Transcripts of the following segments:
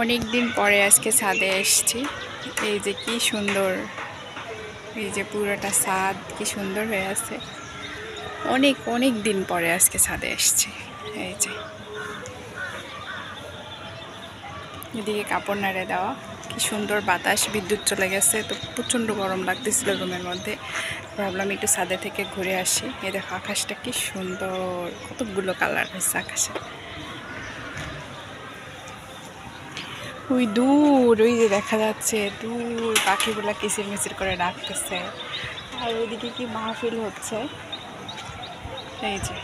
অনেক দিন পরে আজকে ছাদে এসেছি। এই যে কি সুন্দর, এই যে পুরোটা ছাদ কি সুন্দর হয়ে আছে। অনেক অনেক দিন পরে আজকে ছাদে এসেছি। এই যে এদিকে কাপড় নাড়ে দেওয়া, কি সুন্দর বাতাস, বিদ্যুৎ চলে গেছে তো প্রচণ্ড গরম লাগতেছিল রুমের মধ্যে। ভাবলাম একটু ছাদে থেকে ঘুরে আসি। এই দেখো আকাশটা কি সুন্দর, কতগুলো কালার হয়েছে আকাশে। ওই দূর ওই যে দেখা যাচ্ছে দূর পাখিগুলা কিচির মিচির করে ডাকতেছে। আর ওইদিকে কি মাহফিল হচ্ছে। এই যে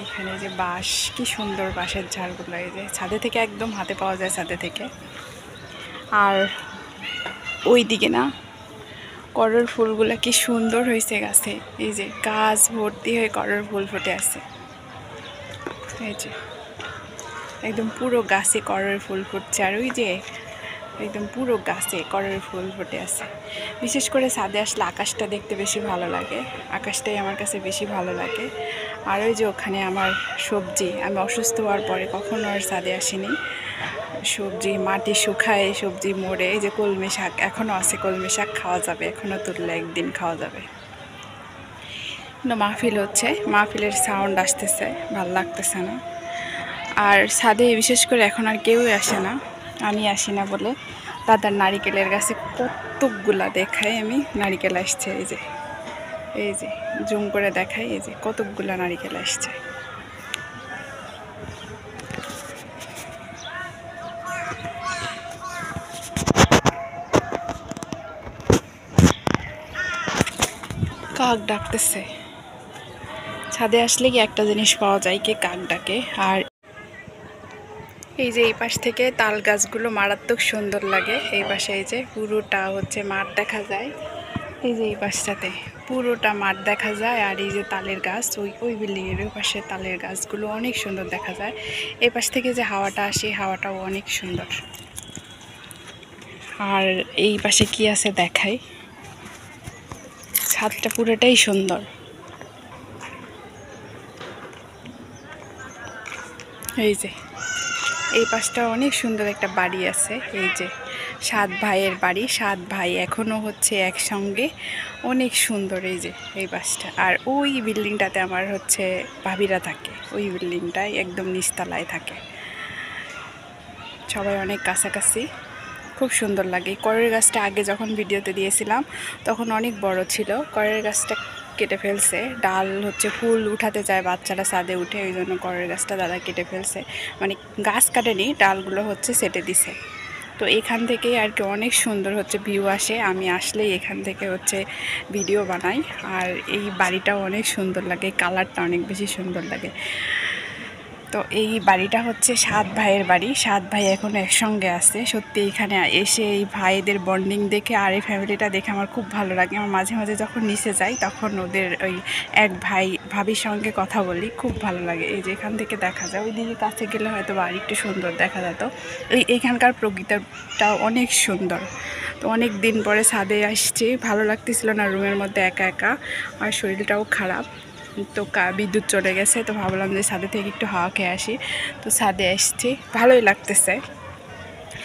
এখানে যে বাঁশ, কি সুন্দর বাঁশের ঝাড়গুলো, এই যে ছাদে থেকে একদম হাতে পাওয়া যায় ছাদে থেকে। আর ওই দিকে না করর ফুলগুলা কি সুন্দর হয়েছে গাছে। এই যে গাছ ভর্তি হয়ে করর ফুল ফুটে আছে। এই যে একদম পুরো গাছে করর ফুল ফুটছে। আর ওই যে একদম পুরো গাছে করর ফুল ফুটে আছে। বিশেষ করে ছাদে আসলে আকাশটা দেখতে বেশি ভালো লাগে, আকাশটাই আমার কাছে বেশি ভালো লাগে। আর ওই যে ওখানে আমার সবজি, আমি অসুস্থ হওয়ার পরে কখনো আর ছাদে আসিনি। সবজি মাটি শুকায়, সবজি মরে, এই যে কলমি শাক এখনও আছে, কলমি শাক খাওয়া যাবে, এখনও তুললে একদিন খাওয়া যাবে। মাহফিল হচ্ছে, মাহফিলের সাউন্ড আসতেছে, ভাল লাগতেছে না। আর ছাদে বিশেষ করে এখন আর কেউই আসে না, আমি আসি না বলে। দাদার নারিকেলের গাছে কতকগুলা দেখাই আমি, নারিকেল আসছে। এই যে জুম করে দেখাই, এই যে কতকগুলা নারিকেল আসছে। কাক ডাকতেছে। ছাদে আসলে কি একটা জিনিস পাওয়া যায়, কি কাক ডাকে। আর এই যে এই পাশ থেকে তাল গাছগুলো মারাত্মক সুন্দর লাগে। এই পাশে এই যে পুরোটা হচ্ছে মাঠ দেখা যায়। এই যে এই পাশটাতে পুরোটা মাঠ দেখা যায়। আর এই যে তালের গাছ, ওই বিল্ডিংয়ের ওই পাশে তালের গাছগুলো অনেক সুন্দর দেখা যায়। এই পাশ থেকে যে হাওয়াটা আসে, হাওয়াটাও অনেক সুন্দর। আর এই পাশে কি আছে দেখাই, ছাদটা পুরোটাই সুন্দর। এই যে এই পাশটা অনেক সুন্দর একটা বাড়ি আছে। এই যে 7 ভাইয়ের বাড়ি, 7 ভাই এখনও হচ্ছে একসঙ্গে, অনেক সুন্দর। এই যে এই পাশটা। আর ওই বিল্ডিংটাতে আমার হচ্ছে ভাবিরা থাকে, ওই বিল্ডিংটায় একদম নিচতলায় থাকে, সবাই অনেক কাছাকাছি, খুব সুন্দর লাগে। করের গাছটা আগে যখন ভিডিওতে দিয়েছিলাম তখন অনেক বড় ছিল, করের গাছটা কেটে ফেলছে। ডাল হচ্ছে ফুল উঠাতে চায় বাচ্চারা ছাদে উঠে, ওই জন্য করের গাছটা দাদা কেটে ফেলছে। মানে গাছ কাটেনি, ডালগুলো হচ্ছে সেটে দিছে। তো এখান থেকেই আর কি অনেক সুন্দর হচ্ছে ভিউ আসে। আমি আসলেই এখান থেকে হচ্ছে ভিডিও বানাই। আর এই বাড়িটাও অনেক সুন্দর লাগে, কালারটা অনেক বেশি সুন্দর লাগে। তো এই বাড়িটা হচ্ছে 7 ভাইয়ের বাড়ি, 7 ভাই এখন একসঙ্গে আছে। সত্যি এখানে এসে এই ভাইদের বন্ডিং দেখে আর এই ফ্যামিলিটা দেখে আমার খুব ভালো লাগে। আমার মাঝে মাঝে যখন নিচে যাই তখন ওদের ওই এক ভাই ভাবির সঙ্গে কথা বলি, খুব ভালো লাগে। এই যে এখান থেকে দেখা যায়, ওই দিকে কাছে গেলে হয়তো বাড়ি একটু সুন্দর দেখা যেত। এইখানকার প্রকৃতিটাও অনেক সুন্দর। তো অনেক দিন পরে ছাদে আসছি, ভালো লাগতেছিল না রুমের মধ্যে একা একা, আর শরীরটাও খারাপ। তো বিদ্যুৎ চলে গেছে, তো ভাবলাম যে ছাদে থেকে একটু হাওয়া খেয়ে আসি। তো ছাদে এসছি, ভালোই লাগতেছে।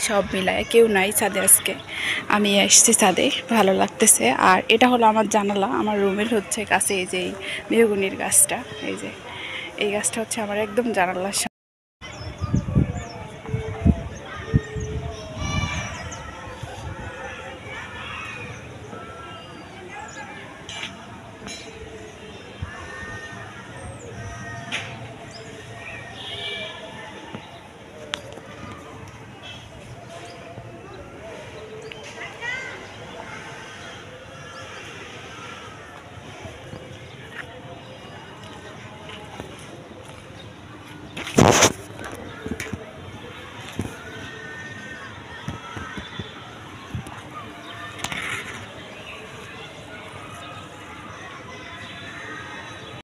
সব মিলায় কেউ নাই ছাদে আজকে, আমি এসছি ছাদে, ভালো লাগতেছে। আর এটা হলো আমার জানালা, আমার রুমের হচ্ছে কাছে এই যে মেহগনির গাছটা, এই যে এই গাছটা হচ্ছে আমার একদম জানালার